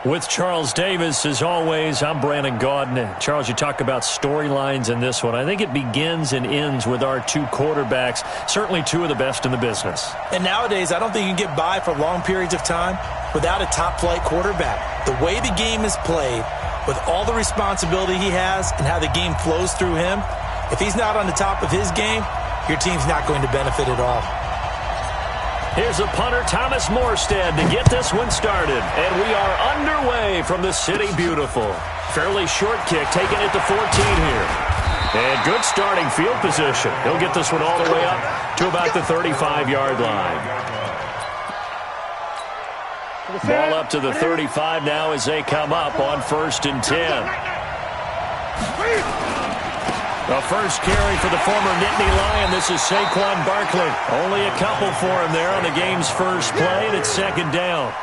With Charles Davis, as always, I'm Brandon Gaudin. Charles, you talk about storylines in this one. I think it begins and ends with our two quarterbacks, certainly two of the best in the business. And nowadays, I don't think you can get by for long periods of time without a top-flight quarterback. The way the game is played, with all the responsibility he has and how the game flows through him, if he's not on the top of his game, your team's not going to benefit at all. Here's a punter, Thomas Morstead, to get this one started. And we are underway from the City Beautiful. Fairly short kick, taking it to 14 here. And good starting field position. He'll get this one all the way up to about the 35-yard line. Ball up to the 35 now as they come up on 1st and 10. The first carry for the former Nittany Lion. This is Saquon Barkley. Only a couple for him there on the game's first play, and it's 2nd down.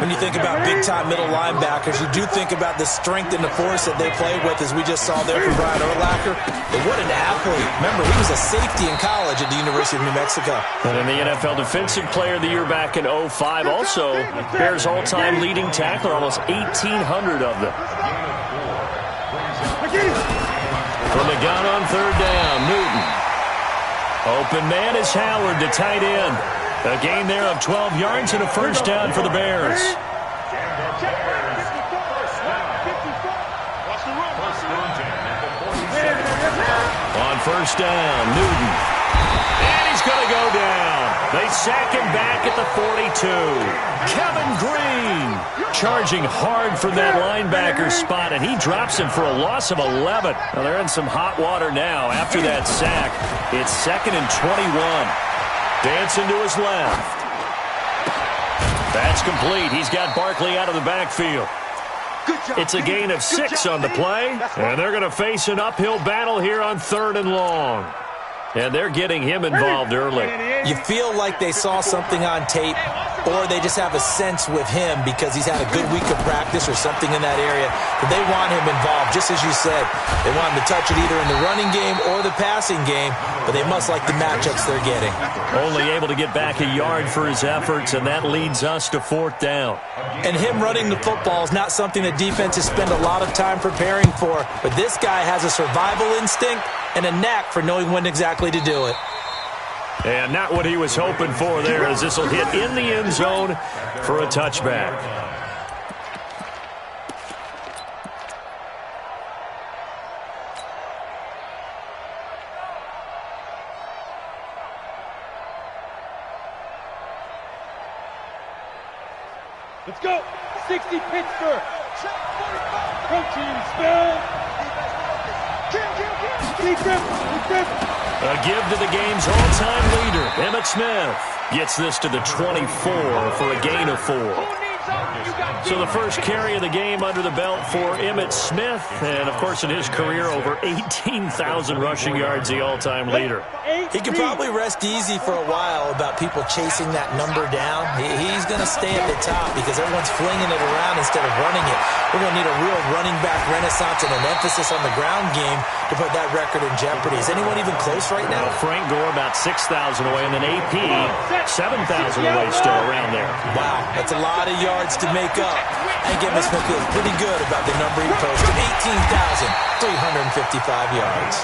When you think about big-time middle linebackers, you do think about the strength and the force that they play with, as we just saw there from Brian Urlacher. But what an athlete. Remember, he was a safety in college at the University of New Mexico. And in the NFL Defensive Player of the Year back in 2005, also Bears all-time leading tackler, almost 1,800 of them. From the gun on 3rd down, Newton. Open man is Howard, the tight end. A gain there of 12 yards and a first down for the Bears. On 1st down, Newton. And he's going to go down. They sack him back at the 42. Kevin Green charging hard from that linebacker spot, and he drops him for a loss of 11. Well, they're in some hot water now after that sack. It's 2nd and 21. Dancing to his left. That's complete. He's got Barkley out of the backfield. It's a gain of 6 on the play, and they're going to face an uphill battle here on 3rd and long. And they're getting him involved early. You feel like they saw something on tape, or they just have a sense with him because he's had a good week of practice or something in that area, that they want him involved. Just as you said, they want him to touch it either in the running game or the passing game, but they must like the matchups they're getting. Only able to get back a yard for his efforts, and that leads us to 4th down. And him running the football is not something that defenses spend a lot of time preparing for, but this guy has a survival instinct and a knack for knowing when exactly to do it. And not what he was hoping for there, as this will hit in the end zone for a touchback. Let's go. 60 Pittsburgh. Go team, spell. A give to the game's all-time leader, Emmitt Smith. Gets this to the 24 for a gain of 4. So the first carry of the game under the belt for Emmitt Smith. And, of course, in his career, over 18,000 rushing yards, the all-time leader. He can probably rest easy for a while about people chasing that number down. He's going to stay at the top because everyone's flinging it around instead of running it. We're going to need a real running back renaissance and an emphasis on the ground game to put that record in jeopardy. Is anyone even close right now? Frank Gore about 6,000 away, and then AP 7,000 away still around there. Wow, that's a lot of yards to make up. I think Emmitt Smith feels pretty good about the number he posted, 18,355 yards.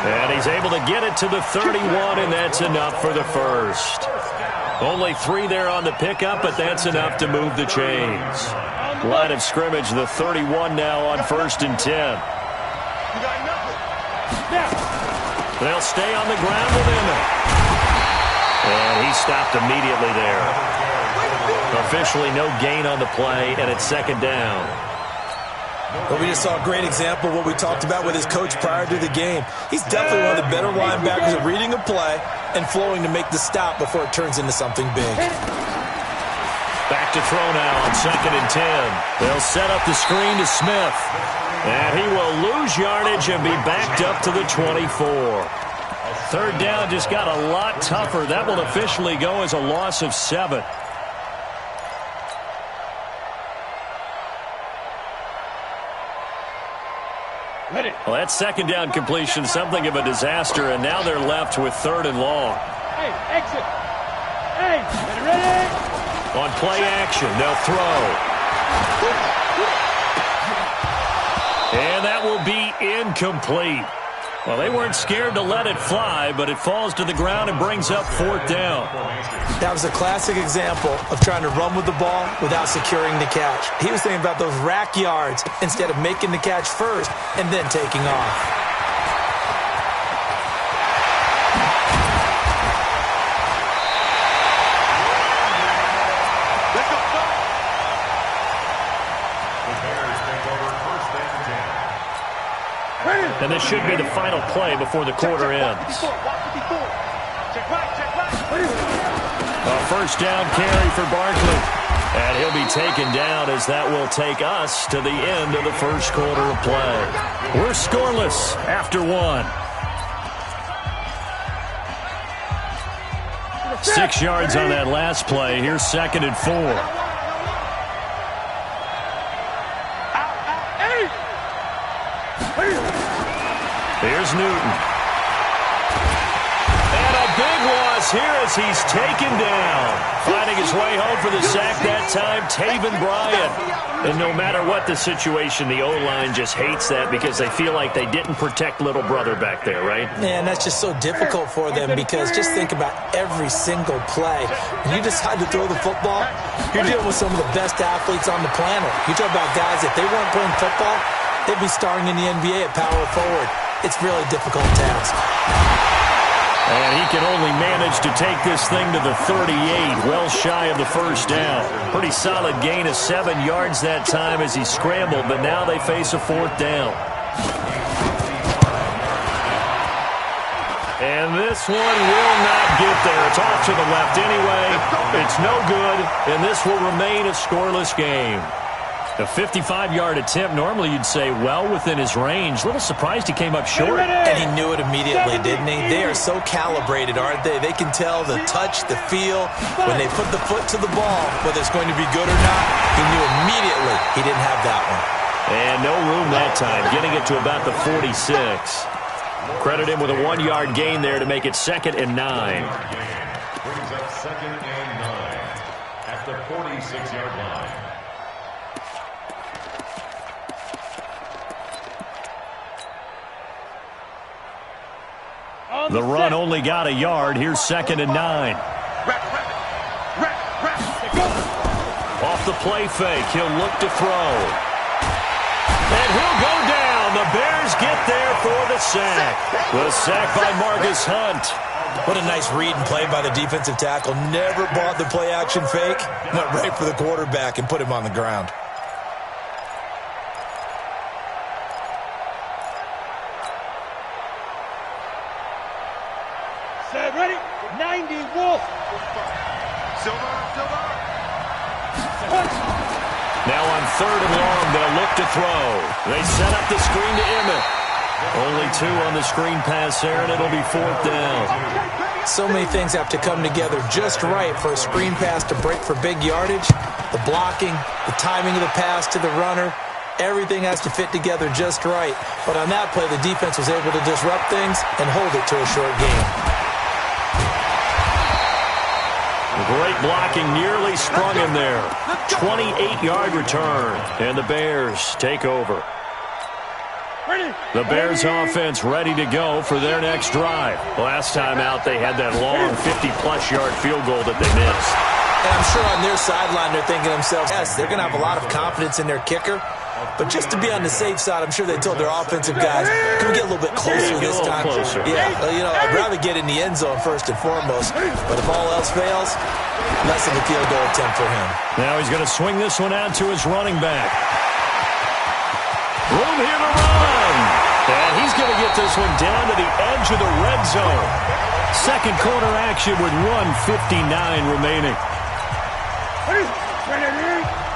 And he's able to get it to the 31, and that's enough for the first. Only 3 there on the pickup, but that's enough to move the chains. Line of scrimmage, the 31 now on 1st and 10. They'll stay on the ground with him. And he stopped immediately there. Officially no gain on the play, and it's 2nd down. Well, we just saw a great example of what we talked about with his coach prior to the game. He's definitely one of the better linebackers at reading a play and flowing to make the stop before it turns into something big. Back to throw now on 2nd and 10. They'll set up the screen to Smith. And he will lose yardage and be backed up to the 24. 3rd down just got a lot tougher. That will officially go as a loss of 7. Well, that 2nd down completion, something of a disaster, and now they're left with 3rd and long. Hey, exit. Hey, ready? On play action, they'll throw. And that will be incomplete. Well, they weren't scared to let it fly, but it falls to the ground and brings up 4th down. That was a classic example of trying to run with the ball without securing the catch. He was thinking about those rack yards instead of making the catch first and then taking off. And this should be the final play before the quarter ends. A first down carry for Barkley. And he'll be taken down as that will take us to the end of the first quarter of play. We're scoreless after 1. 6 yards on that last play. Here's 2nd and 4. Here's Newton. And a big loss here as he's taken down. Finding his way home for the sack that time, Taven Bryan. And no matter what the situation, the O-line just hates that because they feel like they didn't protect little brother back there, right? Man, that's just so difficult for them because just think about every single play. When you decide to throw the football, you're dealing with some of the best athletes on the planet. You talk about guys, if they weren't playing football, they'd be starring in the NBA at power forward. It's a really difficult task. And he can only manage to take this thing to the 38, well shy of the first down. Pretty solid gain of 7 yards that time as he scrambled, but now they face a 4th down. And this one will not get there. It's off to the left anyway. It's no good, and this will remain a scoreless game. A 55-yard attempt, normally you'd say well within his range. A little surprised he came up short. And he knew it immediately, didn't he? They are so calibrated, aren't they? They can tell the touch, the feel. When they put the foot to the ball, whether it's going to be good or not, he knew immediately he didn't have that one. And no room that time, getting it to about the 46. Credit him with a 1-yard gain there to make it 2nd and 9. Brings up 2nd and 9 at the 46-yard line. The run only got a yard. Here's 2nd and 9. Off the play fake, he'll look to throw. And he'll go down. The Bears get there for the sack. The sack by Marcus Hunt. What a nice read and play by the defensive tackle. Never bought the play-action fake. Went right for the quarterback and put him on the ground. Set, ready? 90, Wolf. Silver. Now on 3rd and long, they'll look to throw. They set up the screen to Emmett. Only 2 on the screen pass there, and it'll be 4th down. So many things have to come together just right for a screen pass to break for big yardage. The blocking, the timing of the pass to the runner, everything has to fit together just right. But on that play, the defense was able to disrupt things and hold it to a short game. Great blocking, nearly sprung him there. 28-yard return, and the Bears take over. The Bears offense ready to go for their next drive. Last time out, they had that long 50-plus yard field goal that they missed. And I'm sure on their sideline, they're thinking to themselves, yes, they're going to have a lot of confidence in their kicker. But just to be on the safe side, I'm sure they told their offensive guys, can we get a little bit closer this time? Closer. Yeah, I'd rather get in the end zone first and foremost. But if all else fails, less of a field goal attempt for him. Now he's going to swing this one out to his running back. Room here to run. And he's going to get this one down to the edge of the red zone. Second quarter action with 1:59 remaining.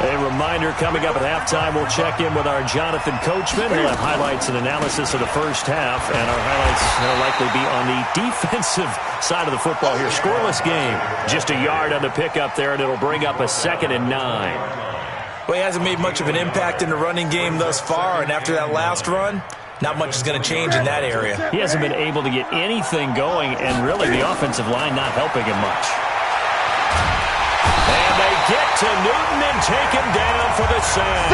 A reminder, coming up at halftime, we'll check in with our Jonathan Coachman. He'll have highlights and analysis of the first half, and our highlights will likely be on the defensive side of the football here. Scoreless game. Just a yard on the pickup there, and it'll bring up a 2nd and 9. Well, he hasn't made much of an impact in the running game thus far, and after that last run, not much is going to change in that area. He hasn't been able to get anything going, and really the offensive line not helping him much. And they get to to Newton and take him down for the sack.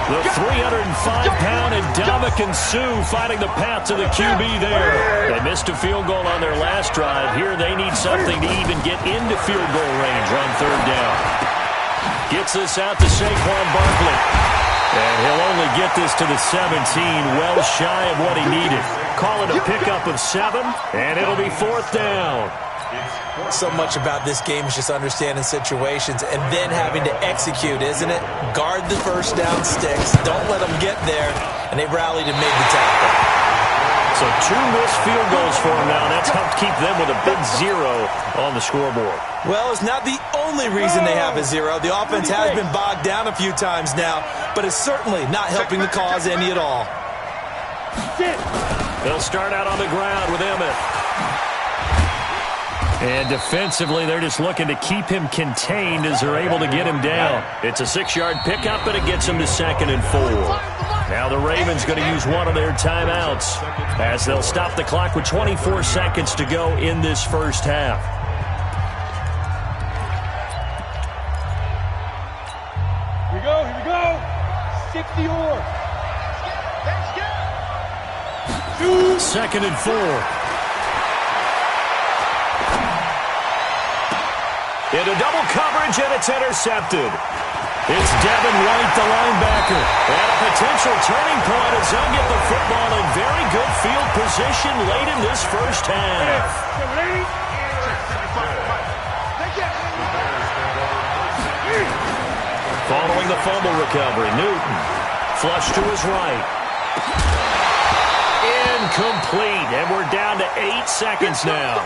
The 305-pound Ndamukong Suh finding the path to the QB there. They missed a field goal on their last drive. Here they need something to even get into field goal range on third down. Gets this out to Saquon Barkley. And he'll only get this to the 17, well shy of what he needed. Call it a pickup of 7, and it'll be fourth down. So much about this game is just understanding situations and then having to execute, isn't it? Guard the first down sticks. Don't let them get there. And they rallied and made the tackle. So 2 missed field goals for them now. That's helped keep them with a big 0 on the scoreboard. Well, it's not the only reason they have a 0. The offense has been bogged down a few times now, but it's certainly not helping the cause any at all. They'll start out on the ground with Emmett. And defensively, they're just looking to keep him contained as they're able to get him down. It's a 6-yard pickup, but it gets him to 2nd and 4. Now the Ravens going to use one of their timeouts as they'll stop the clock with 24 seconds to go in this first half. Here we go. 60 or. 2nd and 4. Into double coverage, and it's intercepted. It's Devin White, the linebacker. And a potential turning point as they'll get the football in very good field position late in this first half. Following the fumble recovery, Newton. Flush to his right. Incomplete, and we're down to 8 seconds now.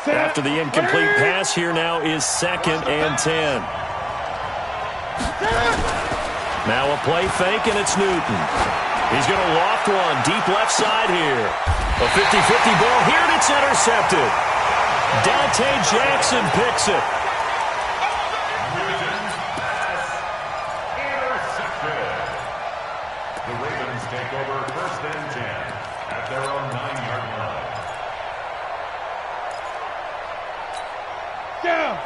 After the incomplete pass, here now is 2nd and 10. Now a play fake, and it's Newton. He's going to loft one deep left side here. A 50-50 ball here, and it's intercepted. Dante Jackson picks it. Intercepted. The Ravens take over 1st and 10 at their own 9-yard line.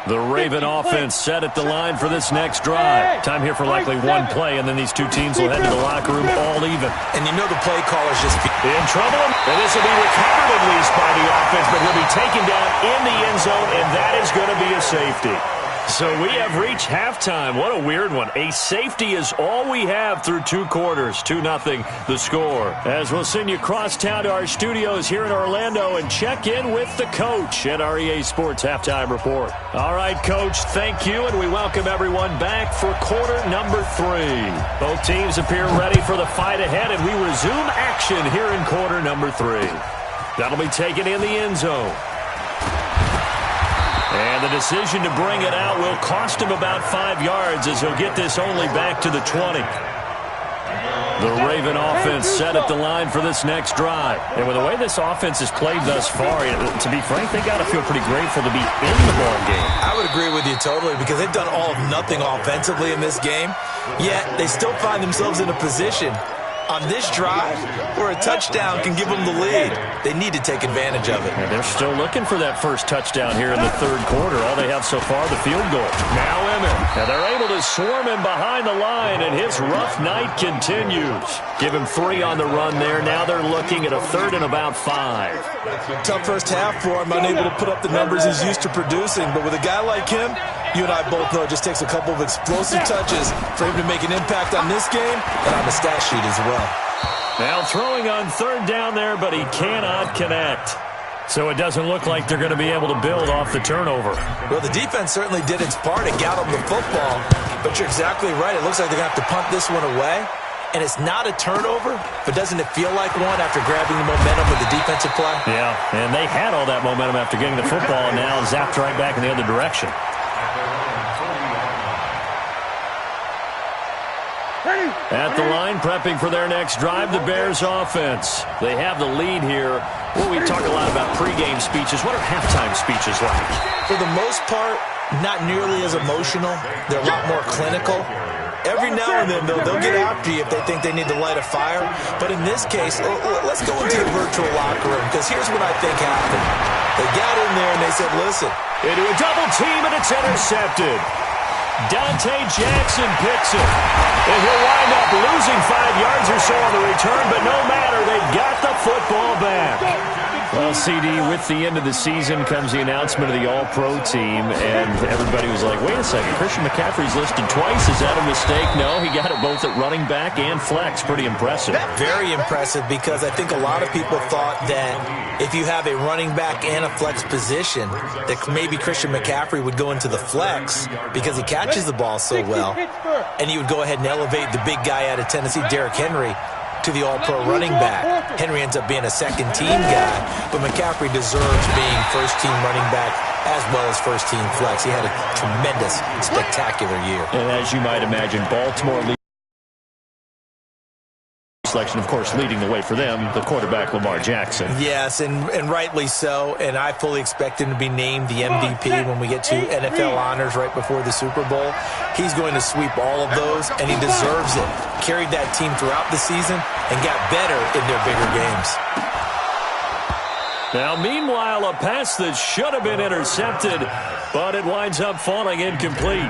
The Raven offense set at the line for this next drive. Time here for likely one play, and then these two teams will head to the locker room all even. And you know the play caller's just in trouble. And this will be recovered at least by the offense, but he'll be taken down in the end zone, and that is going to be a safety. So we have reached halftime. What a weird one. A safety is all we have through 2 quarters. 2-0 the score. As we'll send you across town to our studios here in Orlando and check in with the coach at our EA Sports Halftime Report. All right, Coach, thank you, and we welcome everyone back for quarter number 3. Both teams appear ready for the fight ahead, and we resume action here in quarter number 3. That'll be taken in the end zone. And the decision to bring it out will cost him about 5 yards as he'll get this only back to the 20. The Raven offense set at the line for this next drive. And with the way this offense has played thus far, to be frank, they got to feel pretty grateful to be in the ball game. I would agree with you totally because they've done all of nothing offensively in this game, yet they still find themselves in a position on this drive where a touchdown can give them the lead. They need to take advantage of it. And they're still looking for that first touchdown here in the 3rd quarter. All they have so far, the field goal. Now Emmett. And they're able to swarm him behind the line, and his rough night continues. Give him 3 on the run there. Now they're looking at a 3rd and about 5. Tough first half for him, unable to put up the numbers he's used to producing. But with a guy like him, you and I both know it just takes a couple of explosive touches for him to make an impact on this game and on the stat sheet as well. Now throwing on 3rd down there, but he cannot connect. So it doesn't look like they're going to be able to build off the turnover. Well, the defense certainly did its part and got him the football. But you're exactly right. It looks like they're going to have to punt this one away. And it's not a turnover, but doesn't it feel like one after grabbing the momentum with the defensive play? Yeah, and they had all that momentum after getting the football, and now zapped right back in the other direction. At the line, prepping for their next drive, the Bears offense. They have the lead here. Well, we talk a lot about pregame speeches. What are halftime speeches like? For the most part, not nearly as emotional. They're a lot more clinical. Every now and then, though, they'll get after you if they think they need to light a fire. But in this case, let's go into the virtual locker room, because here's what I think happened. They got in there and they said, listen. Into a double team, and it's intercepted. Dante Jackson picks it. And he'll wind up losing 5 yards or so on the return, but no matter, they got the football back. Well, CD, with the end of the season comes the announcement of the All-Pro team, and everybody was like, wait a second, Christian McCaffrey's listed twice. Is that a mistake? No, he got it both at running back and flex. Pretty impressive. Very impressive, because I think a lot of people thought that if you have a running back and a flex position, that maybe Christian McCaffrey would go into the flex because he catches the ball so well, and he would go ahead and elevate the big guy out of Tennessee, Derrick Henry, to the All-Pro running back. Henry ends up being a second-team guy, but McCaffrey deserves being first-team running back as well as first-team flex. He had a tremendous, spectacular year. And as you might imagine, Baltimore selection, of course, leading the way for them, the quarterback Lamar Jackson. Yes, and rightly so, and I fully expect him to be named the MVP when we get to NFL honors right before the Super Bowl. He's going to sweep all of those, and he deserves it. Carried that team throughout the season and got better in their bigger games. Now, meanwhile, a pass that should have been intercepted, but it winds up falling incomplete.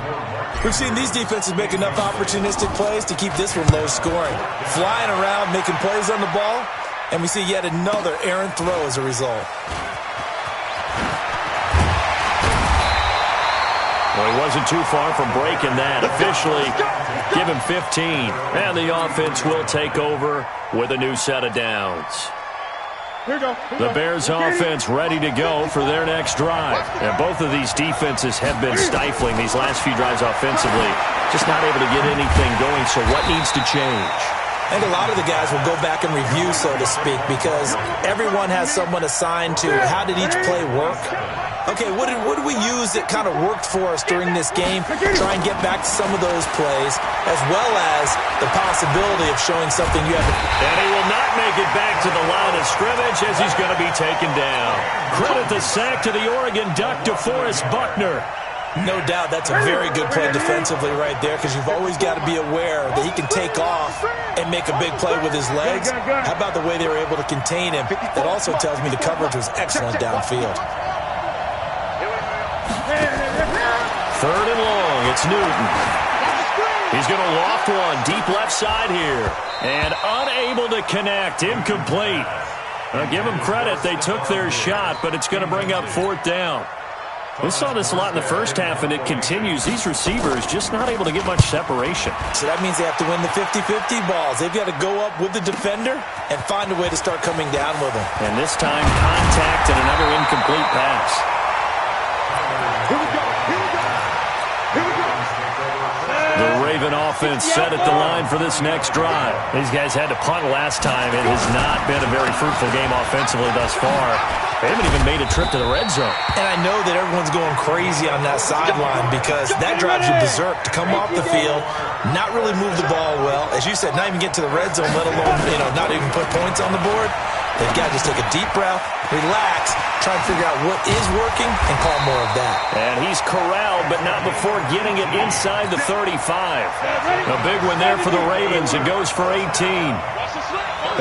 We've seen these defenses make enough opportunistic plays to keep this one low scoring. Flying around, making plays on the ball, and we see yet another errant throw as a result. Well, he wasn't too far from breaking that. Officially, give him 15. And the offense will take over with a new set of downs. The Bears offense ready to go for their next drive. And both of these defenses have been stifling these last few drives offensively. Just not able to get anything going, so what needs to change? And a lot of the guys will go back and review, so to speak, because everyone has someone assigned to how did each play work. Okay, what did we use that kind of worked for us during this game? Try and get back to some of those plays, as well as the possibility of showing something you haven't. And he will not make it back to the line of scrimmage as he's going to be taken down. Credit the sack to the Oregon Duck, DeForest Buckner. No doubt that's a very good play defensively right there, because you've always got to be aware that he can take off and make a big play with his legs. How about the way they were able to contain him? That also tells me the coverage was excellent downfield. Third and long, it's Newton. He's going to loft one deep left side here. And unable to connect, incomplete. Give them credit, they took their shot, but it's going to bring up fourth down. We saw this a lot in the first half, and it continues. These receivers just not able to get much separation. So that means they have to win the 50-50 balls. They've got to go up with the defender and find a way to start coming down with them. And this time, contact and another incomplete pass. The Raven offense set at the line for this next drive. These guys had to punt last time. It has not been a very fruitful game offensively thus far. They haven't even made a trip to the red zone. And I know that everyone's going crazy on that sideline, because that drives you berserk to come off the field, not really move the ball well. As you said, not even get to the red zone, let alone, not even put points on the board. They've got to just take a deep breath, relax, try and figure out what is working, and call more of that. And he's corralled, but not before getting it inside the 35. A big one there for the Ravens. It goes for 18.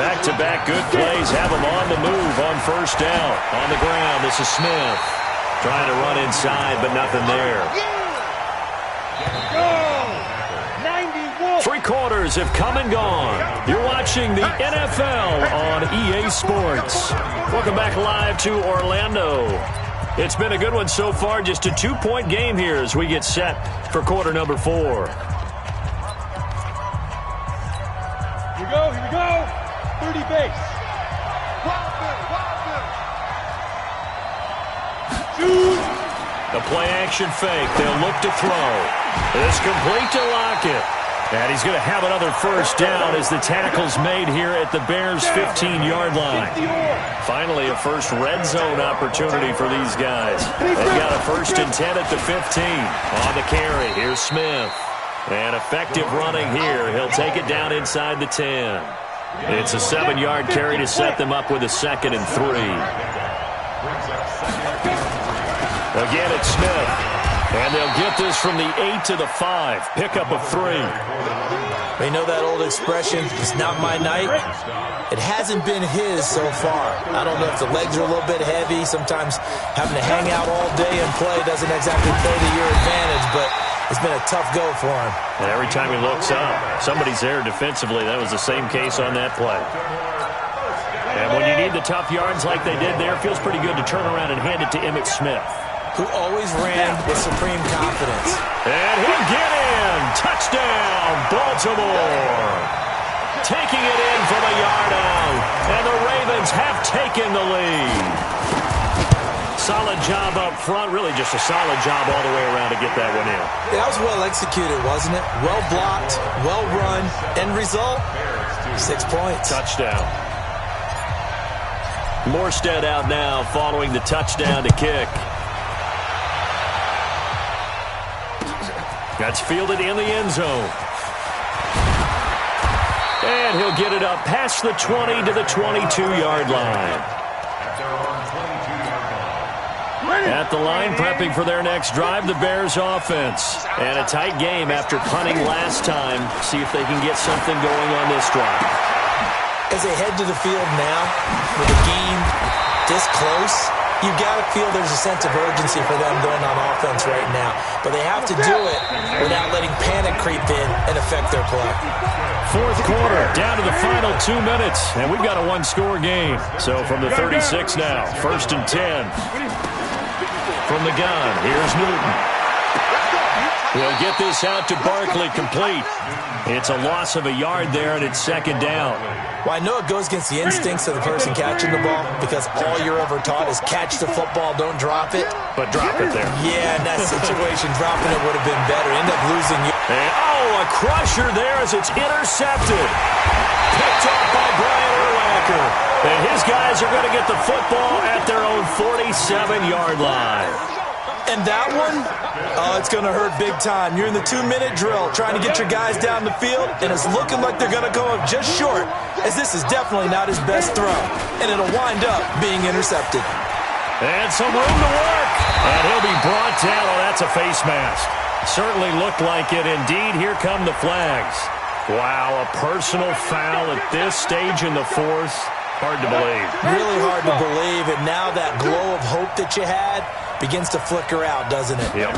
Back-to-back good plays have him on the move on first down. On the ground, this is Smith. Trying to run inside, but nothing there. 3 quarters have come and gone. You're watching the NFL on EA Sports. Welcome back live to Orlando. It's been a good one so far. Just a 2-point game here as we get set for quarter number 4. Here we go. 30 base. The play action fake. They'll look to throw. It's complete to Lockett. And he's going to have another first down as the tackle's made here at the Bears' 15-yard line. Finally, a first red zone opportunity for these guys. They've got a 1st and 10 at the 15. On the carry, here's Smith. And effective running here. He'll take it down inside the 10. It's a 7-yard carry to set them up with a 2nd and 3. Again, it's Smith. And they'll get this from the 8 to the 5. Pickup of 3. You know that old expression, it's not my night? It hasn't been his so far. I don't know if the legs are a little bit heavy. Sometimes having to hang out all day and play doesn't exactly play to your advantage, but it's been a tough go for him. And every time he looks up, somebody's there defensively. That was the same case on that play. And when you need the tough yards like they did there, it feels pretty good to turn around and hand it to Emmitt Smith, who always ran with supreme confidence. And he'll get in. Touchdown, Baltimore. Taking it in from a yard out. And the Ravens have taken the lead. Solid job up front. Really just a solid job all the way around to get that one in. Yeah, that was well executed, wasn't it? Well blocked, well run. End result, 6 points. Touchdown. Morstead out now following the touchdown to kick. That's fielded in the end zone. And he'll get it up past the 20 to the 22-yard line. At the line, prepping for their next drive, the Bears offense. And a tight game after punting last time. See if they can get something going on this drive. As they head to the field now, with the game this close, you've got to feel there's a sense of urgency for them going on offense right now. But they have to do it without letting panic creep in and affect their play. Fourth quarter, down to the final 2 minutes, and we've got a one-score game. So from the 36 now, 1st and 10. From the gun, here's Newton. He'll get this out to Barkley, complete. It's a loss of a yard there, and it's 2nd down. Well, I know it goes against the instincts of the person catching the ball because all you're ever taught is catch the football, don't drop it. But drop it there. Yeah, in that situation, dropping it would have been better. End up losing you. And, a crusher there as it's intercepted. Picked up by Brian Urlacher. And his guys are going to get the football at their own 47-yard line. And that one, it's going to hurt big time. You're in the 2-minute drill trying to get your guys down the field, and it's looking like they're going to go up just short, as this is definitely not his best throw. And it'll wind up being intercepted. And some room to work. And he'll be brought down. Oh, that's a face mask. Certainly looked like it. Indeed, here come the flags. Wow, a personal foul at this stage in the 4th. Hard to believe. Really hard to believe, and now that glow of hope that you had begins to flicker out, doesn't it? Yep.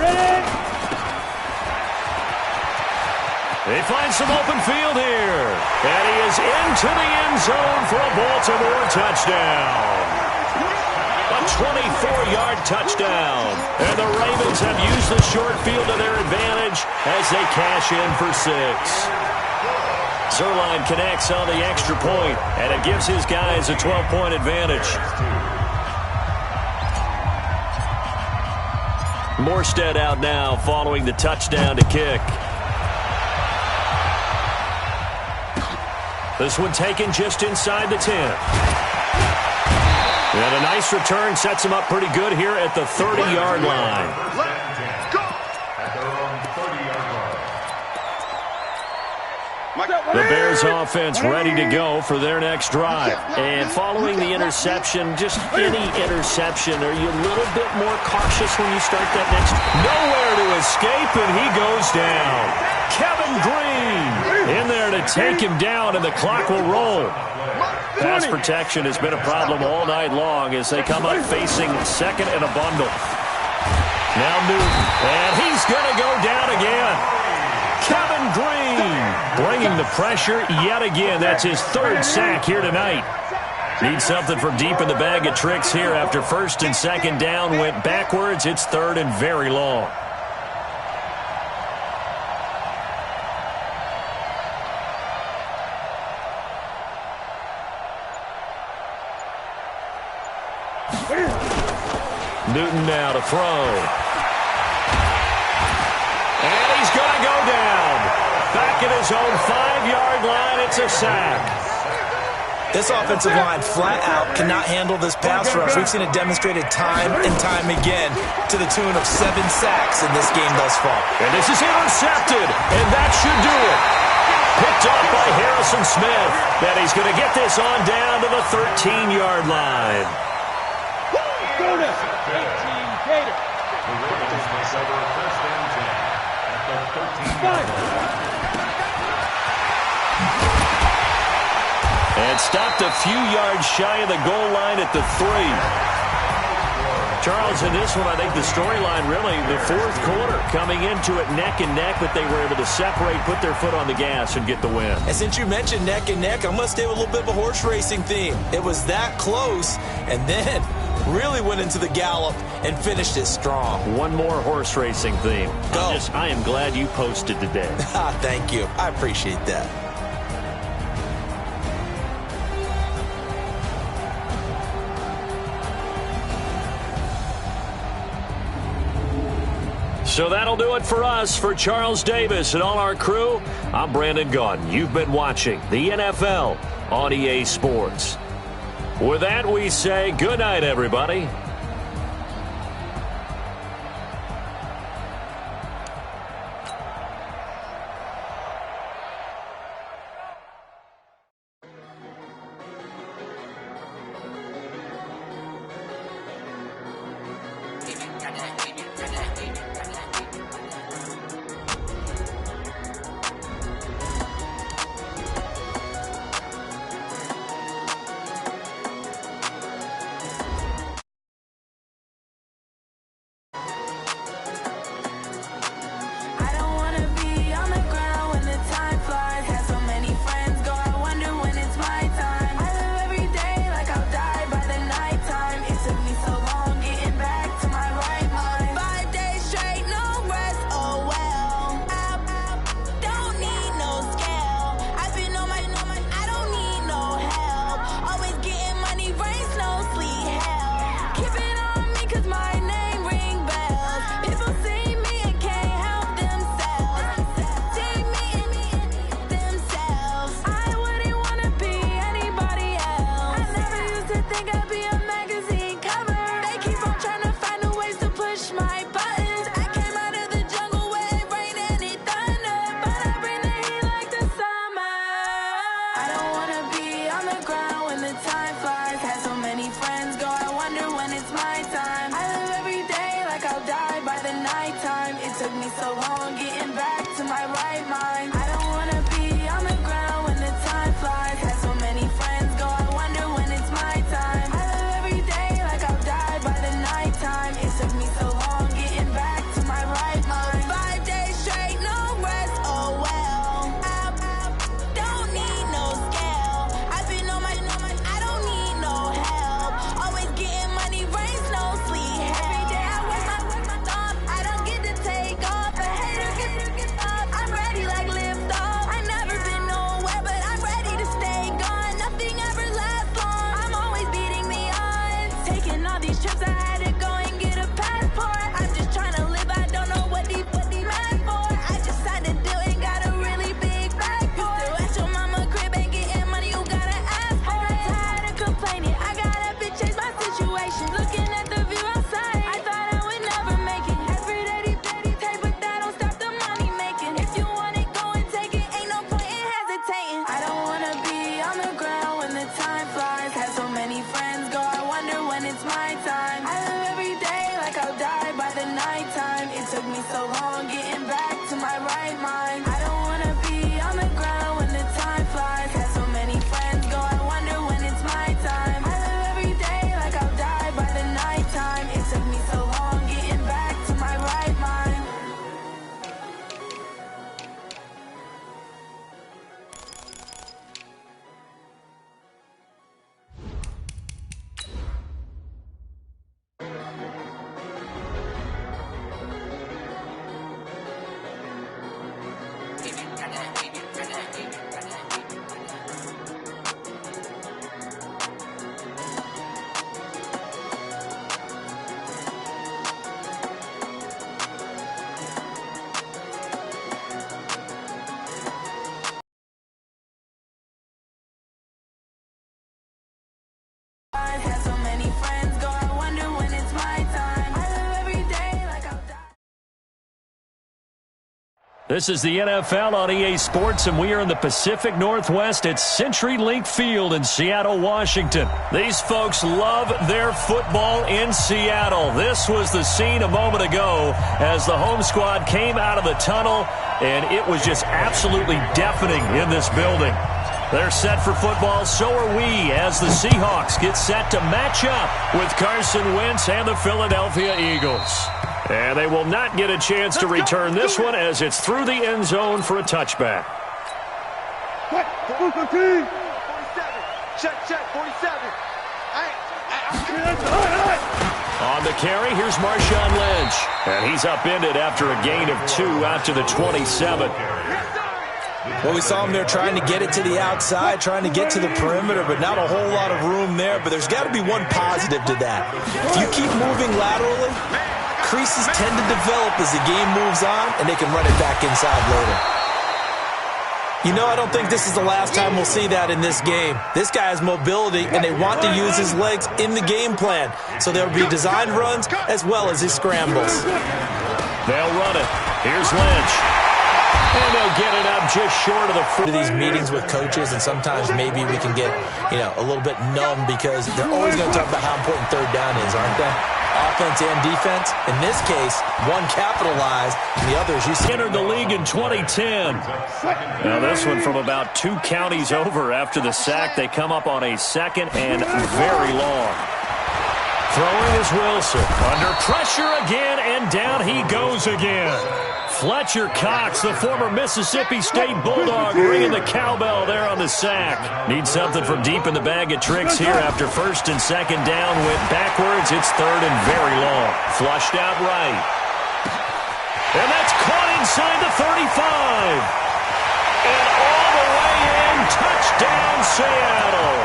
They find some open field here. And he is into the end zone for a Baltimore touchdown. A 24-yard touchdown. And the Ravens have used the short field to their advantage as they cash in for 6. Zerline connects on the extra point, and it gives his guys a 12-point advantage. Morstead out now following the touchdown to kick. This one taken just inside the 10. And a nice return sets him up pretty good here at the 30-yard line. The Bears offense ready to go for their next drive. And following the interception, just any interception, are you a little bit more cautious when you start that next? Nowhere to escape, and he goes down. Kevin Green in there to take him down, and the clock will roll. Pass protection has been a problem all night long as they come up facing 2nd and a bundle. Now Newton, and he's going to go down again. Kevin Green bringing the pressure yet again. That's his 3rd sack here tonight. Needs something from deep in the bag of tricks here after 1st and 2nd down. Went backwards. It's 3rd and very long. Newton now to throw. He's going to go down. Back at his own 5-yard line, it's a sack. This offensive line flat out cannot handle this pass rush. We've seen it demonstrated time and time again to the tune of 7 sacks in this game thus far. And this is intercepted, and that should do it. Picked up by Harrison Smith. Then he's going to get this on down to the 13-yard line. The Ravens take over first and 10 at the 13-yard line. And stopped a few yards shy of the goal line at the 3. Charles, in this one, I think the storyline really, the fourth quarter, coming into it neck and neck, but they were able to separate, put their foot on the gas, and get the win. And since you mentioned neck and neck, I'm going to stay with a little bit of a horse racing theme. It was that close, and then really went into the gallop and finished it strong. One more horse racing theme. Go. I am glad you posted today. Thank you. I appreciate that. So that'll do it for us. For Charles Davis and all our crew, I'm Brandon Gaudin. You've been watching the NFL on EA Sports. With that, we say good night, everybody. This is the NFL on EA Sports, and we are in the Pacific Northwest at CenturyLink Field in Seattle, Washington. These folks love their football in Seattle. This was the scene a moment ago as the home squad came out of the tunnel, and it was just absolutely deafening in this building. They're set for football, so are we, as the Seahawks get set to match up with Carson Wentz and the Philadelphia Eagles. And they will not get a chance to return this one as it's through the end zone for a touchback. 47. Check, 47. On the carry, here's Marshawn Lynch. And he's upended after a gain of 2 out to the 27. Well, we saw him there trying to get it to the outside, trying to get to the perimeter, but not a whole lot of room there. But there's got to be one positive to that. If you keep moving laterally, creases tend to develop as the game moves on, and they can run it back inside later. You know, I don't think this is the last time we'll see that in this game. This guy has mobility, and they want to use his legs in the game plan. So there will be designed runs as well as his scrambles. They'll run it. Here's Lynch. And they'll get it up just short of the foot. These meetings with coaches, and sometimes maybe we can get, a little bit numb because they're always going to talk about how important third down is, aren't they? Offense and defense. In this case, one capitalized, and the others you see. Entered the league in 2010. Now this one from about 2 counties over after the sack. They come up on a second and very long. Throwing is Wilson. Under pressure again, and down he goes again. Fletcher Cox, the former Mississippi State Bulldog, ringing the cowbell there on the sack. Needs something from deep in the bag of tricks here after first and second down went backwards. It's third and very long. Flushed out right. And that's caught inside the 35. And all the way in, touchdown Seattle.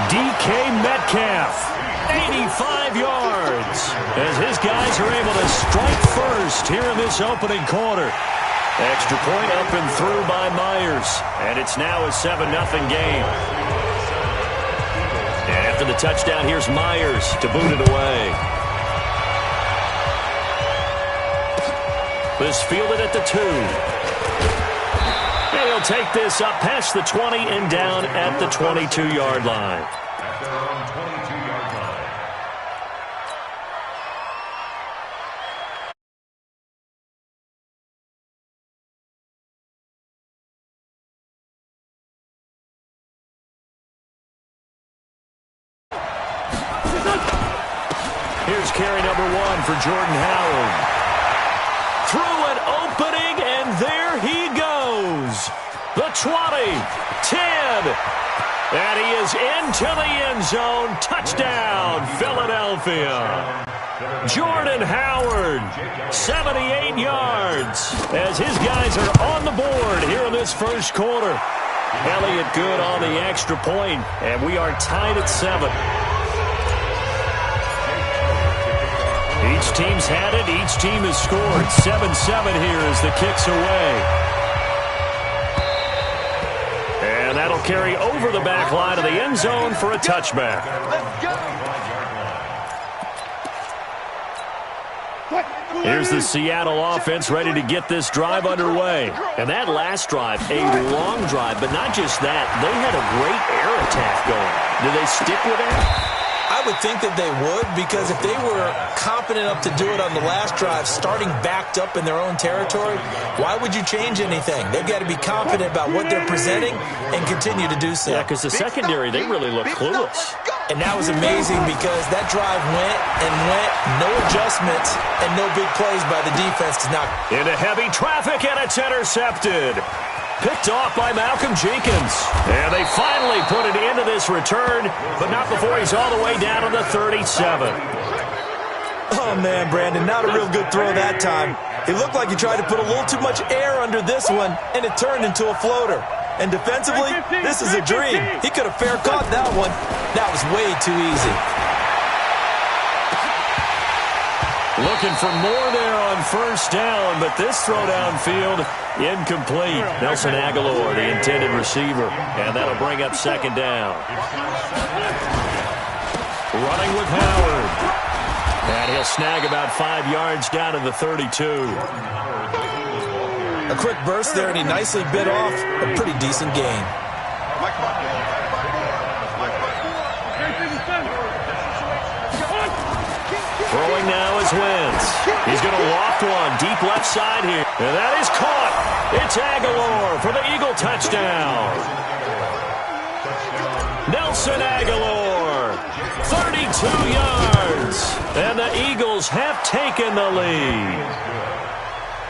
DK Metcalf. 85 yards as his guys are able to strike first here in this opening quarter. Extra point up and through by Myers, and it's now a 7-0 game. And after the touchdown, here's Myers to boot it away. This fielded at the 2. And he'll take this up past the 20 and down at the 22-yard line. At their own 22-yard line. Here's carry number 1 for Jordan Howard. Through an opening, and there he goes. The 20, 10, and he is into the end zone. Touchdown, Philadelphia. Jordan Howard, 78 yards, as his guys are on the board here in this first quarter. Elliott good on the extra point, and we are tied at 7. Each team's had it. Each team has scored. 7-7 here as the kick's away. And that'll carry over the back line of the end zone for a touchback. Here's the Seattle offense ready to get this drive underway. And that last drive, a long drive, but not just that. They had a great air attack going. Do they stick with that? I would think that they would, because if they were confident enough to do it on the last drive, starting backed up in their own territory, why would you change anything? They've got to be confident about what they're presenting and continue to do so. Yeah, because the secondary, they really look clueless. And that was amazing because that drive went and went, no adjustments, and no big plays by the defense to knock. Into heavy traffic, and it's intercepted. Picked off by Malcolm Jenkins. And they finally put it into this return, but not before he's all the way down to the 37. Oh, man, Brandon, not a real good throw that time. It looked like he tried to put a little too much air under this one, and it turned into a floater. And defensively, this is a dream. He could have fair caught that one. That was way too easy. Looking for more there on first down, but this throw downfield, incomplete. Nelson Aguilar, the intended receiver, and that'll bring up second down. Running with Howard. And he'll snag about 5 yards down to the 32. A quick burst there, and he nicely bit off a pretty decent gain. Throwing now is Wentz. He's going to loft one deep left side here. And that is caught. It's Aguilar for the Eagle touchdown. Nelson Aguilar, 32 yards. And the Eagles have taken the lead.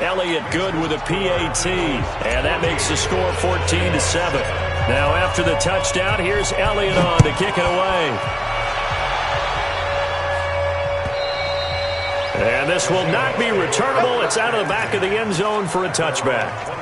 Elliott good with a PAT. And that makes the score 14-7. Now after the touchdown, here's Elliott on to kick it away. And this will not be returnable. It's out of the back of the end zone for a touchback.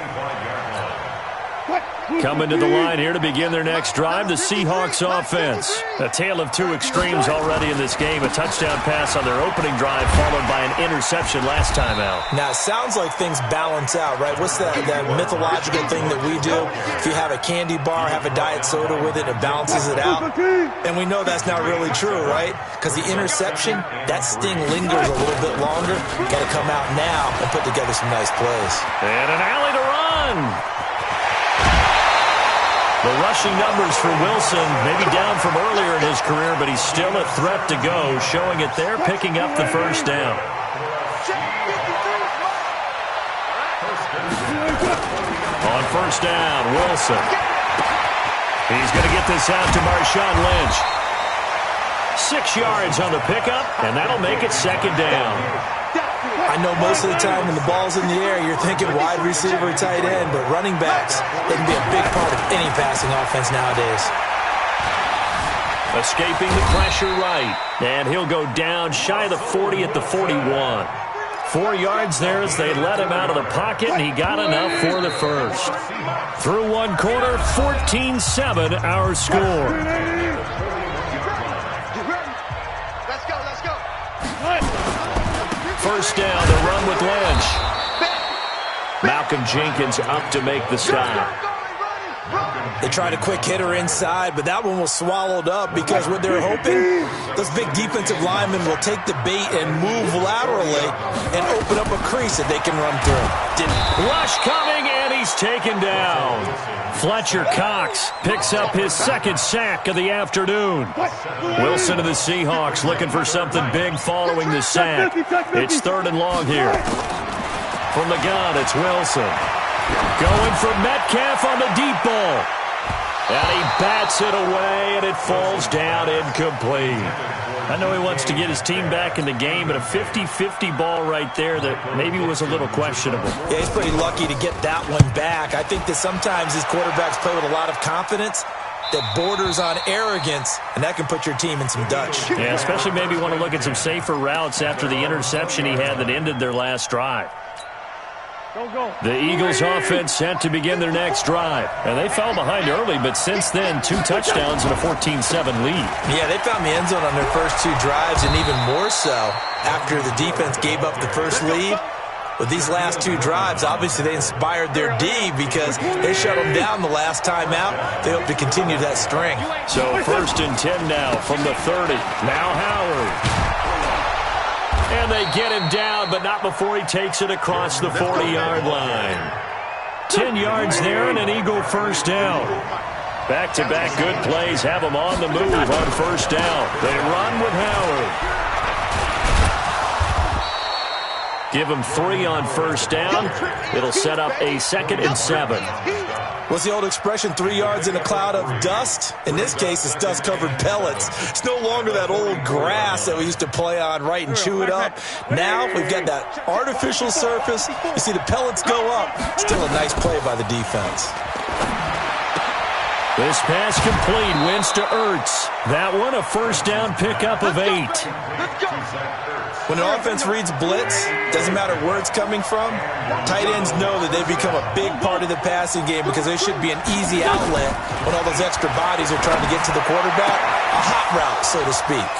Coming to the line here to begin their next drive, the Seahawks offense. A tale of two extremes already in this game. A touchdown pass on their opening drive followed by an interception last time out. Now, it sounds like things balance out, right? What's that mythological thing that we do? If you have a candy bar, have a diet soda with it, it balances it out. And we know that's not really true, right? Because the interception, that sting lingers a little bit longer. Got to come out now and put together some nice plays. And an alley to run. The rushing numbers for Wilson, maybe down from earlier in his career, but he's still a threat to go, showing it there, picking up the first down. On first down, Wilson. He's going to get this out to Marshawn Lynch. 6 yards on the pickup, and that'll make it second down. I know most of the time when the ball's in the air, you're thinking wide receiver, tight end, but running backs, they can be a big part of any passing offense nowadays. Escaping the pressure right, and he'll go down shy of the 40 at the 41. 4 yards there as they let him out of the pocket, and he got enough for the first. Through one quarter, 14-7 our score. First down, the run with Lynch. Malcolm Jenkins up to make the stop. They tried a quick hitter inside, but that one was swallowed up because what they're hoping, those big defensive linemen will take the bait and move laterally and open up a crease that they can run through. Didn't. Rush coming, and he's taken down. Fletcher Cox picks up his second sack of the afternoon. Wilson of the Seahawks looking for something big following the sack. It's third and long here. From the gun, it's Wilson. Going for Metcalf on the deep ball. And he bats it away, and it falls down incomplete. I know he wants to get his team back in the game, but a 50-50 ball right there that maybe was a little questionable. Yeah, he's pretty lucky to get that one back. I think that sometimes these quarterbacks play with a lot of confidence that borders on arrogance, and that can put your team in some Dutch. Yeah, especially maybe want to look at some safer routes after the interception he had that ended their last drive. The Eagles offense set to begin their next drive. And they fell behind early, but since then, 2 touchdowns and a 14-7 lead. Yeah, they found the end zone on their first 2 drives, and even more so after the defense gave up the first lead. With these last 2 drives, obviously they inspired their D because they shut them down the last time out. They hope to continue that string. So first and 10 now from the 30. Now Howard. And they get him down, but not before he takes it across the 40-yard line. 10 yards there and an Eagle first down. Back-to-back good plays have them on the move on first down. They run with Howard. Give him 3 on first down. It'll set up a 2nd and 7. What's the old expression, 3 yards in a cloud of dust? In this case, it's dust-covered pellets. It's no longer that old grass that we used to play on, right, and chew it up. Now we've got that artificial surface. You see the pellets go up. Still a nice play by the defense. This pass complete. Wins to Ertz. That one a first down pickup of 8. When an offense reads blitz, doesn't matter where it's coming from, tight ends know that they've become a big part of the passing game because they should be an easy outlet when all those extra bodies are trying to get to the quarterback. A hot route, so to speak.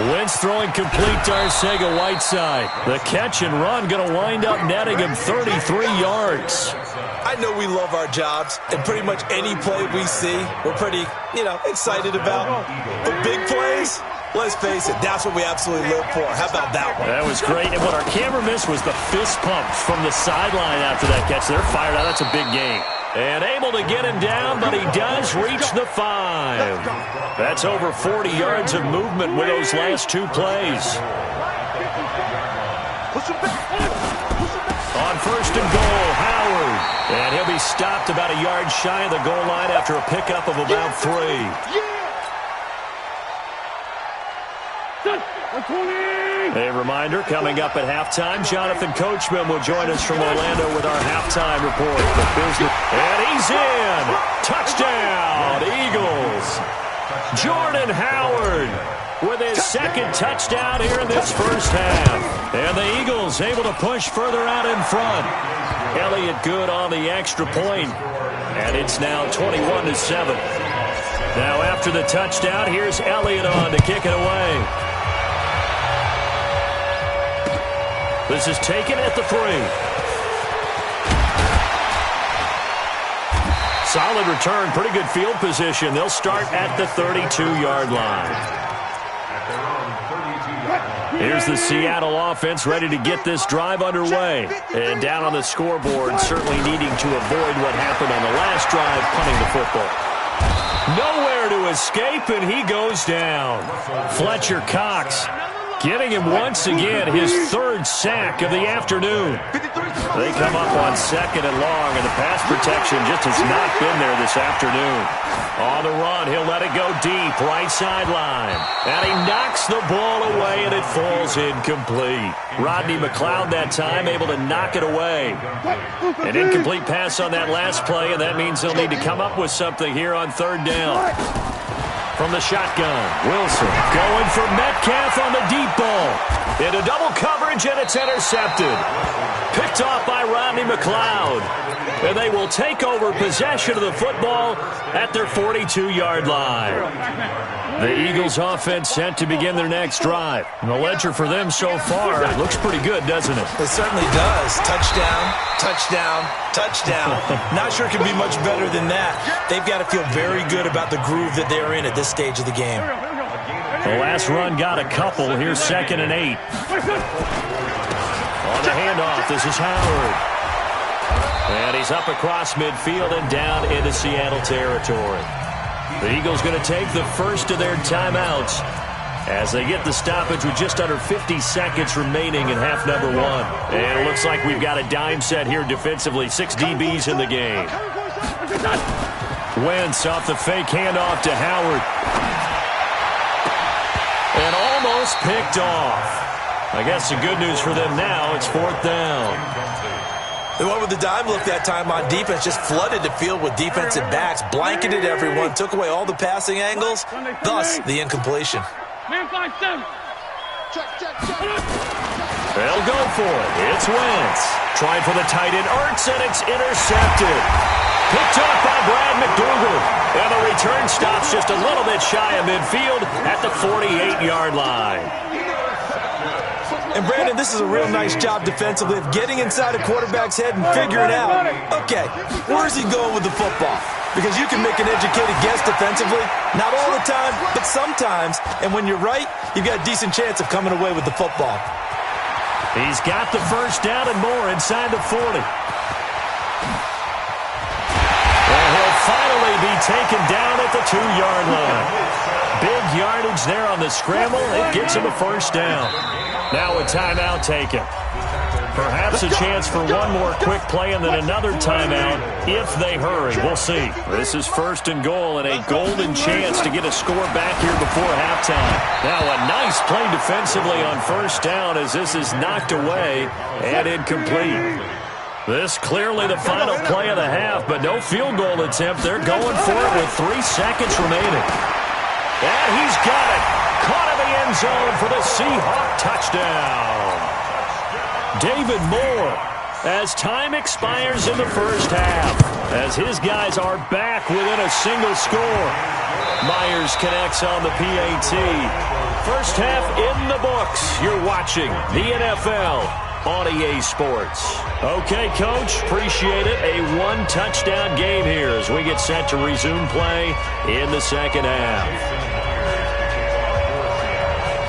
Wentz throwing complete to Arcega-Whiteside. The catch and run going to wind up netting him 33 yards. I know we love our jobs, and pretty much any play we see, we're pretty, excited about. The big plays, Let's face it, that's what we absolutely live for. How about that one? That was great. And what our camera missed was the fist pumps from the sideline after that catch. They're fired out. That's a big game. And able to get him down, but he does reach the 5. That's over 40 yards of movement with those last 2 plays. On first and goal, Howard. And he'll be stopped about a yard shy of the goal line after a pickup of about 3. A reminder, coming up at halftime, Jonathan Coachman will join us from Orlando with our halftime report. And he's in! Touchdown, Eagles! Jordan Howard with his second touchdown here in this first half. And the Eagles able to push further out in front. Elliott good on the extra point. And it's now 21-7. Now after the touchdown, here's Elliott on to kick it away. This is taken at the 3. Solid return, pretty good field position. They'll start at the 32-yard line. Here's the Seattle offense ready to get this drive underway. And down on the scoreboard, certainly needing to avoid what happened on the last drive, punting the football. Nowhere to escape, and he goes down. Fletcher Cox getting him once again, his 3rd sack of the afternoon. They come up on 2nd and long, and the pass protection just has not been there this afternoon. On the run, he'll let it go deep, right sideline. And he knocks the ball away, and it falls incomplete. Rodney McLeod that time able to knock it away. An incomplete pass on that last play, and that means they'll need to come up with something here on 3rd down. From the shotgun, Wilson going for Metcalf on the deep ball. Into double coverage, and it's intercepted. Picked off by Rodney McLeod. And they will take over possession of the football at their 42-yard line. The Eagles offense set to begin their next drive. And the ledger for them so far looks pretty good, doesn't it? It certainly does. Touchdown, touchdown, touchdown. Not sure it can be much better than that. They've got to feel very good about the groove that they're in at this stage of the game. The last run got a couple. Here's 2nd and 8. On the handoff, this is Howard. And he's up across midfield and down into Seattle territory. The Eagles going to take the first of their timeouts as they get the stoppage with just under 50 seconds remaining in half number 1. And it looks like we've got a dime set here defensively. 6 DBs in the game. Wentz off the fake handoff to Howard. And almost picked off. I guess the good news for them now, it's 4th down. They went with the dime look that time on defense, just flooded the field with defensive backs, blanketed everyone, took away all the passing angles, thus the incompletion. They'll go for it. It's Wentz. Trying for the tight end, Ertz, and it's intercepted. Picked off by Brad McDougal. And the return stops just a little bit shy of midfield at the 48-yard line. And, Brandon, this is a real nice job defensively of getting inside a quarterback's head and figuring out, okay, where's he going with the football? Because you can make an educated guess defensively, not all the time, but sometimes. And when you're right, you've got a decent chance of coming away with the football. He's got the first down and more inside the 40. And he'll finally be taken down at the 2-yard line. Big yardage there on the scramble. It gets him a first down. Now a timeout taken. Perhaps a chance for one more quick play and then another timeout if they hurry. We'll see. This is 1st and goal and a golden chance to get a score back here before halftime. Now a nice play defensively on 1st down as this is knocked away and incomplete. This clearly the final play of the half, but no field goal attempt. They're going for it with 3 seconds remaining. And he's got it. Caught in the end zone for the Seahawk touchdown. David Moore, as time expires in the first half, as his guys are back within a single score. Myers connects on the PAT. First half in the books. You're watching the NFL on EA Sports. Okay, Coach, appreciate it. A 1-touchdown game here as we get set to resume play in the second half.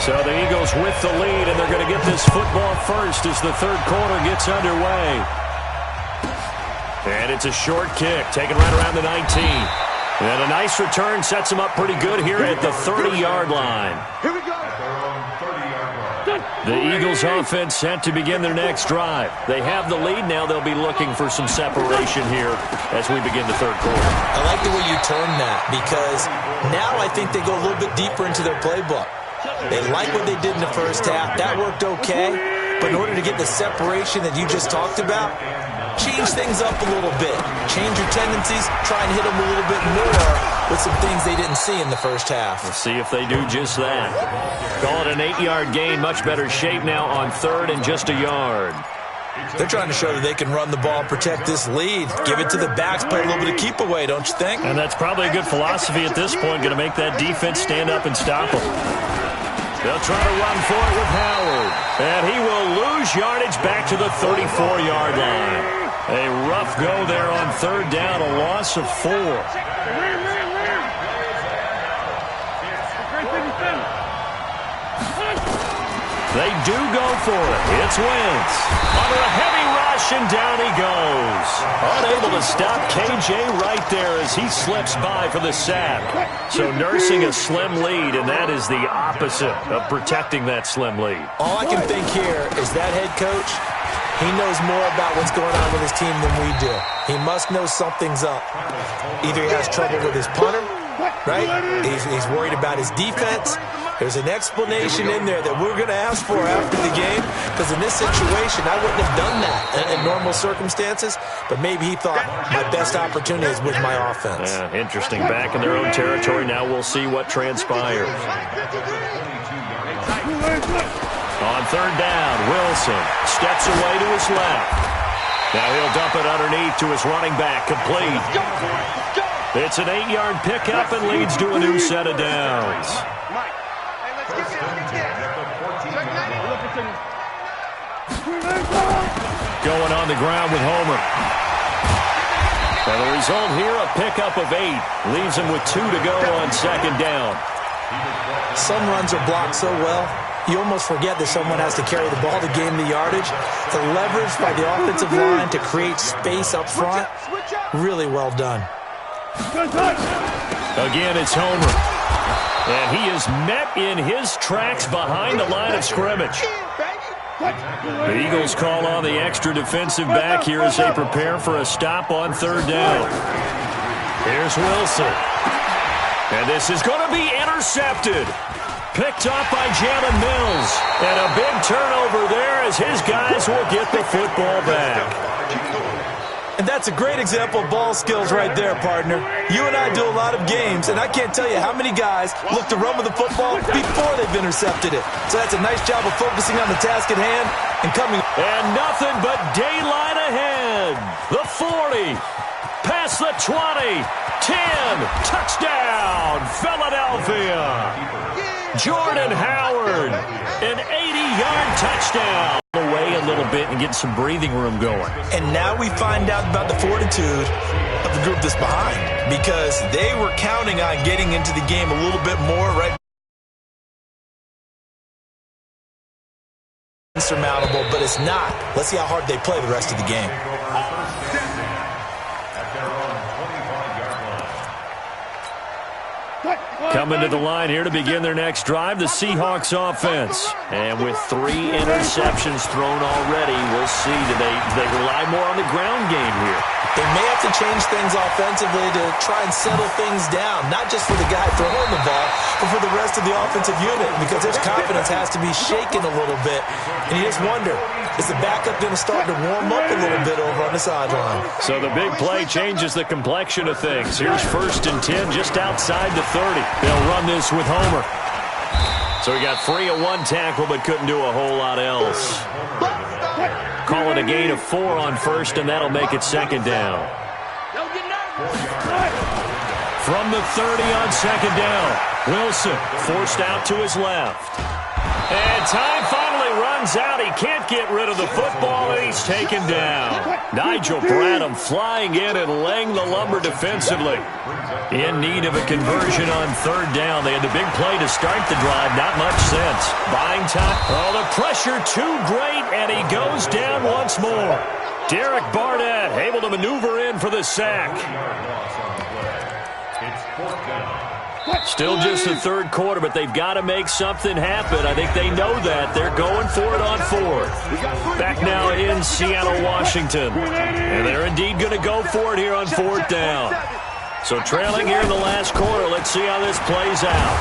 So the Eagles with the lead, and they're going to get this football first as the third quarter gets underway. And it's a short kick, taken right around the 19. And a nice return sets them up pretty good here at the 30-yard line. Here we go. The Eagles offense set to begin their next drive. They have the lead now. They'll be looking for some separation here as we begin the third quarter. I like the way you turn that because now I think they go a little bit deeper into their playbook. They like what they did in the first half. That worked okay. But in order to get the separation that you just talked about, change things up a little bit. Change your tendencies. Try and hit them a little bit more with some things they didn't see in the first half. We'll see if they do just that. Call it an 8-yard gain. Much better shape now on third and just a yard. They're trying to show that they can run the ball, protect this lead. Give it to the backs, play a little bit of keep away, don't you think? And that's probably a good philosophy at this point. Going to make that defense stand up and stop them. They'll try to run for it with Howard. And he will lose yardage back to the 34-yard line. A rough go there on third down, a loss of 4. They do go for it. It's Wentz. Under a heavy rush, and down he goes. Unable to stop KJ right there as he slips by for the sack. So nursing a slim lead, and that is the opposite of protecting that slim lead. All I can think here is that head coach, he knows more about what's going on with his team than we do. He must know something's up. Either he has trouble with his punter, right? He's worried about his defense. There's an explanation in there that we're going to ask for after the game, because in this situation, I wouldn't have done that in normal circumstances, but maybe he thought my best opportunity is with my offense. Yeah, interesting. Back in their own territory. Now we'll see what transpires. On third down, Wilson steps away to his left. Now he'll dump it underneath to his running back, complete. It's an 8-yard pickup and leads to a new set of downs. Going on the ground with Homer. And the result here, a pickup of 8. Leaves him with 2 to go on second down. Some runs are blocked so well, you almost forget that someone has to carry the ball to gain the yardage. The leverage by the offensive line to create space up front, really well done. Again, it's Homer. And he is met in his tracks behind the line of scrimmage. The Eagles call on the extra defensive back here as they prepare for a stop on third down. Here's Wilson. And this is going to be intercepted. Picked up by Jalen Mills. And a big turnover there as his guys will get the football back. And that's a great example of ball skills right there, partner. You and I do a lot of games, and I can't tell you how many guys look to run with the football before they've intercepted it. So that's a nice job of focusing on the task at hand and coming. And nothing but daylight ahead. The 40, past the 20, 10, touchdown, Philadelphia. Jordan Howard, an 80-yard touchdown. Away a little bit and get some breathing room going. And now we find out about the fortitude of the group that's behind, because they were counting on getting into the game a little bit more, right? Insurmountable, but it's not. Let's see how hard they play the rest of the game. Coming to the line here to begin their next drive, the Seahawks offense. And with 3 interceptions thrown already, we'll see. Do they rely more on the ground game here? They may have to change things offensively to try and settle things down, not just for the guy throwing the ball, but for the rest of the offensive unit, because his confidence has to be shaken a little bit. And you just wonder, is the backup going to start to warm up a little bit over on the sideline? So the big play changes the complexion of things. Here's 1st and 10 just outside the 30. They'll run this with Homer. So he got free of 1 tackle but couldn't do a whole lot else. Call it a gain of 4 on first, and that'll make it second down. From the 30 on second down, Wilson forced out to his left. And time finally runs out. He can't get rid of the football, and he's taken down. Nigel Bradham flying in and laying the lumber defensively. In need of a conversion on third down. They had the big play to start the drive. Not much sense. Buying time. Oh, the pressure too great, and he goes down once more. Derek Barnett able to maneuver in for the sack. It's fourth down. Still just the third quarter, but they've got to make something happen. I think they know that. They're going for it on fourth. Back now in Seattle, Washington. And they're indeed going to go for it here on fourth down. So trailing here in the last quarter, let's see how this plays out.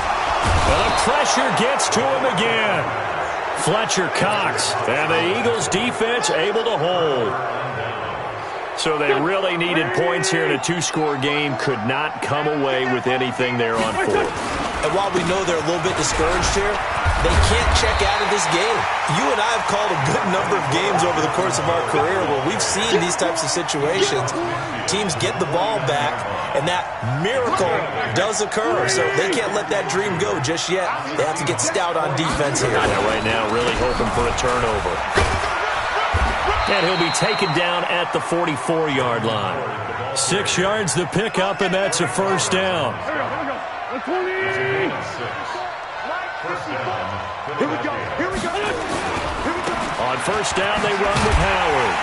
Well, the pressure gets to him again. Fletcher Cox, and the Eagles defense able to hold. So they really needed points here in a two-score game. Could not come away with anything there on fourth. And while we know they're a little bit discouraged here, they can't check out of this game. You and I have called a good number of games over the course of our career where we've seen these types of situations. Teams get the ball back, and that miracle does occur. So they can't let that dream go just yet. They have to get stout on defense here. I know right now, really hoping for a turnover. And he'll be taken down at the 44-yard line. 6 yards the pickup, and that's a first down. Here we go. On first down, they run with Howard.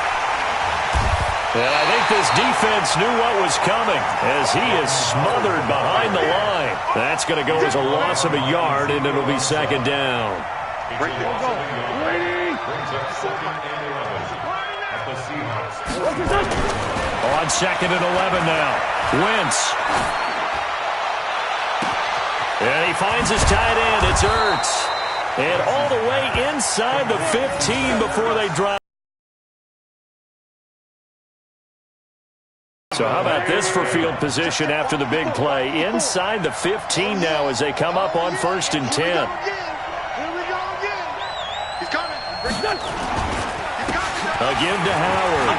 And I think this defense knew what was coming as he is smothered behind the line. That's going to go as a loss of a yard, and it'll be second down. On second and 11 now. Wentz. And he finds his tight end. It's Ertz. And all the way inside the 15 before they drive. So how about this for field position after the big play? Inside the 15 now as they come up on first and 10. Here we go again. He's coming. Again to Howard.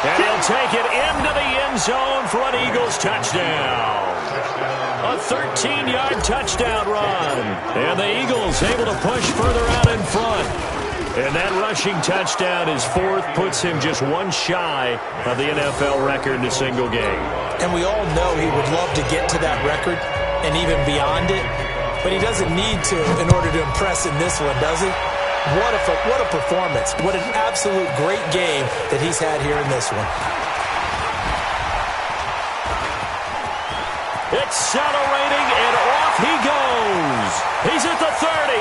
And he'll take it into the end zone for an Eagles touchdown. A 13-yard touchdown run. And the Eagles able to push further out in front. And that rushing touchdown is fourth, puts him just one shy of the NFL record in a single game. And we all know he would love to get to that record and even beyond it. But he doesn't need to in order to impress in this one, does he? What a performance. What an absolute great game that he's had here in this one. Accelerating, and off he goes. He's at the 30.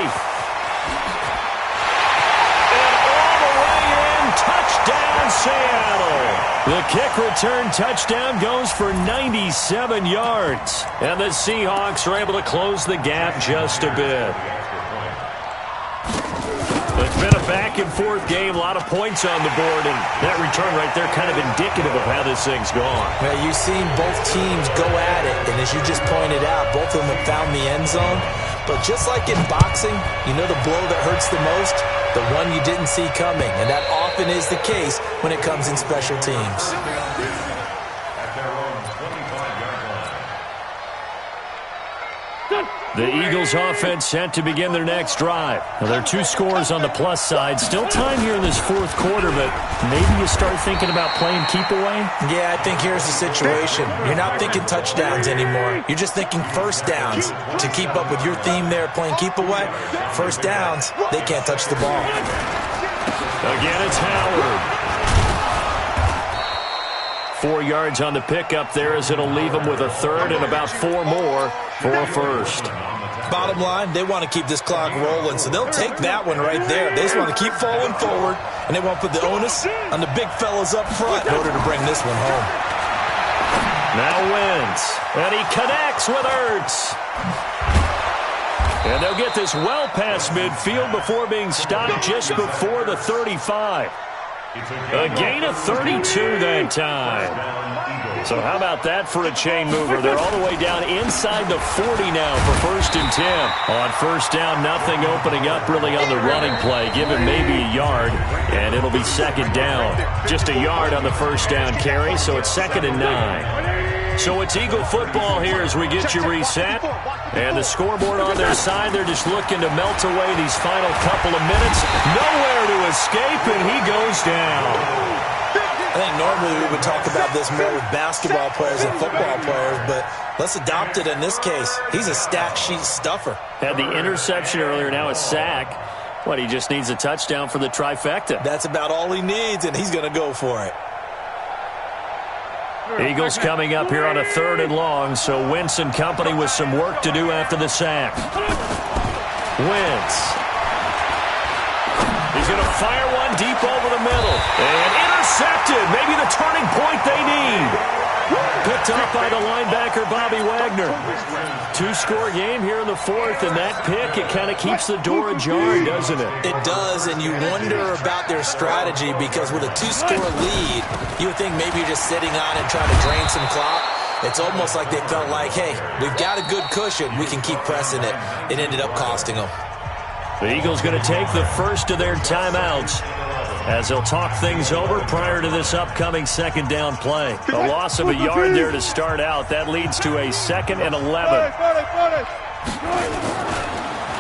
And all the way in, touchdown Seattle. The kick return touchdown goes for 97 yards. And the Seahawks are able to close the gap just a bit. It's been a back-and-forth game, a lot of points on the board, and that return right there kind of indicative of how this thing's gone. Well, you've seen both teams go at it, and as you just pointed out, both of them have found the end zone. But just like in boxing, you know the blow that hurts the most? The one you didn't see coming, and that often is the case when it comes in special teams. The Eagles offense set to begin their next drive. Well, there are 2 scores on the plus side. Still time here in this fourth quarter, but maybe you start thinking about playing keep away? Yeah, I think here's the situation. You're not thinking touchdowns anymore. You're just thinking first downs. To keep up with your theme there, playing keep away, first downs, they can't touch the ball. Again, it's Howard. 4 yards on the pickup there as it'll leave them with a third and about 4 more for a first. Bottom line, they want to keep this clock rolling, so they'll take that one right there. They just want to keep falling forward, and they want to put the onus on the big fellas up front in order to bring this one home. Now Wentz, and he connects with Ertz. And they'll get this well past midfield before being stopped just before the 35. A gain of 32 that time. So how about that for a chain mover? They're all the way down inside the 40 now for first and 10. On first down, nothing opening up really on the running play. Give him maybe a yard, and it'll be second down. Just a yard on the first down carry, so it's second and 9. So it's Eagle football here as we get you reset. And the scoreboard on their side, they're just looking to melt away these final couple of minutes. Nowhere to escape, and he goes down. I think normally we would talk about this more with basketball players and football players, but let's adopt it in this case. He's a stat sheet stuffer. Had the interception earlier, now a sack. What, he just needs a touchdown for the trifecta. That's about all he needs, and he's going to go for it. Eagles coming up here on a 3rd and long, so Wentz and company with some work to do after the sack. Wentz. He's going to fire one deep over the middle. And intercepted. Maybe the turning point they need. Picked up by the linebacker, Bobby Wagner. 2-score game here in the 4th, and that pick, it kind of keeps the door ajar, doesn't it? It does, and you wonder about their strategy because with a 2-score lead, you would think maybe you're just sitting on it trying to drain some clock. It's almost like they felt like, hey, we've got a good cushion. We can keep pressing it. It ended up costing them. The Eagles going to take the first of their timeouts as they'll talk things over prior to this upcoming 2nd down play. A loss of a yard there to start out. That leads to a 2nd and 11.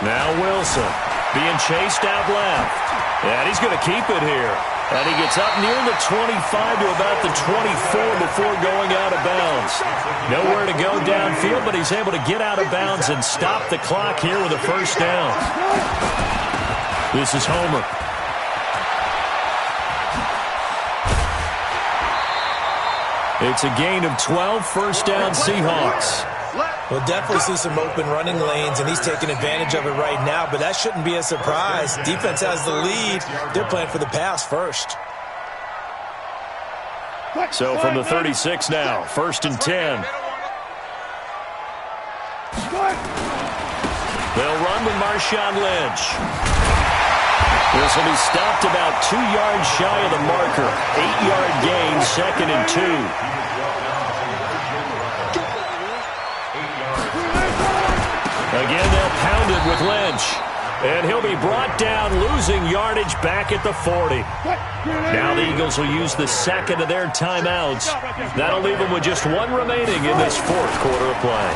Now Wilson being chased out left. And he's going to keep it here. And he gets up near the 25 to about the 24 before going out of bounds. Nowhere to go downfield, but he's able to get out of bounds and stop the clock here with a 1st down. This is Homer. It's a gain of 12, 1st down Seahawks. We'll definitely see some open running lanes, and he's taking advantage of it right now, but that shouldn't be a surprise. Defense has the lead. They're playing for the pass first. So from the 36 now, 1st and 10. They'll run with Marshawn Lynch. This will be stopped about 2 yards shy of the marker. 8-yard gain, 2nd and 2. Again, they'll pound it with Lynch. And he'll be brought down, losing yardage back at the 40. Now the Eagles will use the 2nd of their timeouts. That'll leave them with just 1 remaining in this 4th quarter of play.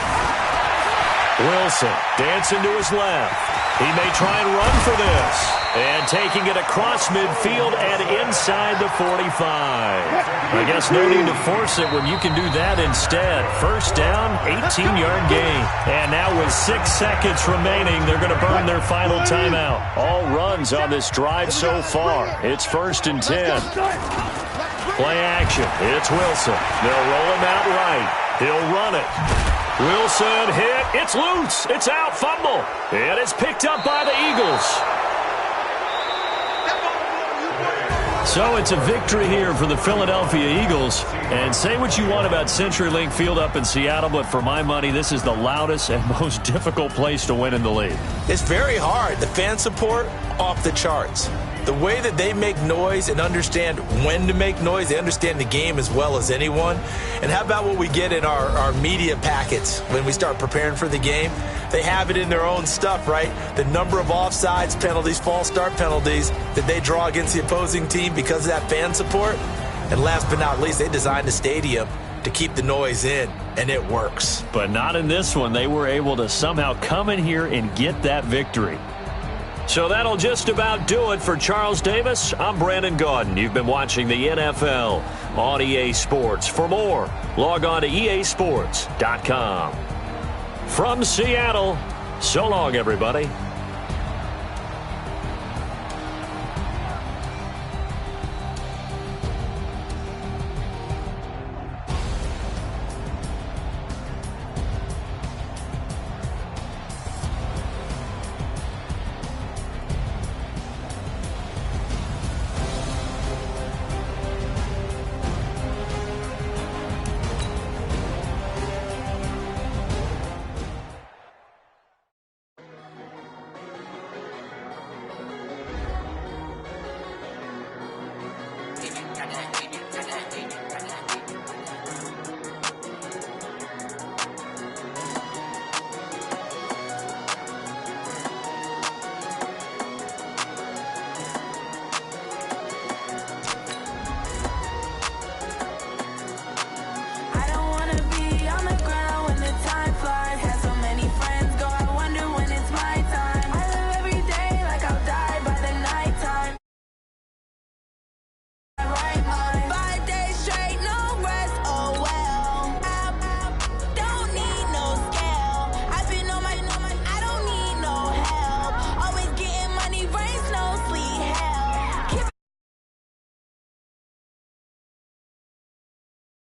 Wilson dancing to his left. He may try and run for this. And taking it across midfield and inside the 45. I guess no need to force it when you can do that instead. 1st down, 18-yard gain. And now with 6 seconds remaining, they're going to burn their final timeout. All runs on this drive so far. It's 1st and 10. Play action. It's Wilson. They'll roll him out right. He'll run it. Wilson hit. It's loose. It's out. Fumble. And it's picked up by the Eagles. So it's a victory here for the Philadelphia Eagles. And say what you want about CenturyLink Field up in Seattle, but for my money, this is the loudest and most difficult place to win in the league. It's very hard. The fan support, off the charts. The way that they make noise and understand when to make noise, they understand the game as well as anyone. And how about what we get in our media packets when we start preparing for the game? They have it in their own stuff, right? The number of offsides penalties, false start penalties that they draw against the opposing team because of that fan support. And last but not least, they designed the stadium to keep the noise in, and it works. But not in this one. They were able to somehow come in here and get that victory. So that'll just about do it for Charles Davis. I'm Brandon Gaudin. You've been watching the NFL on EA Sports. For more, log on to easports.com. From Seattle, so long, everybody.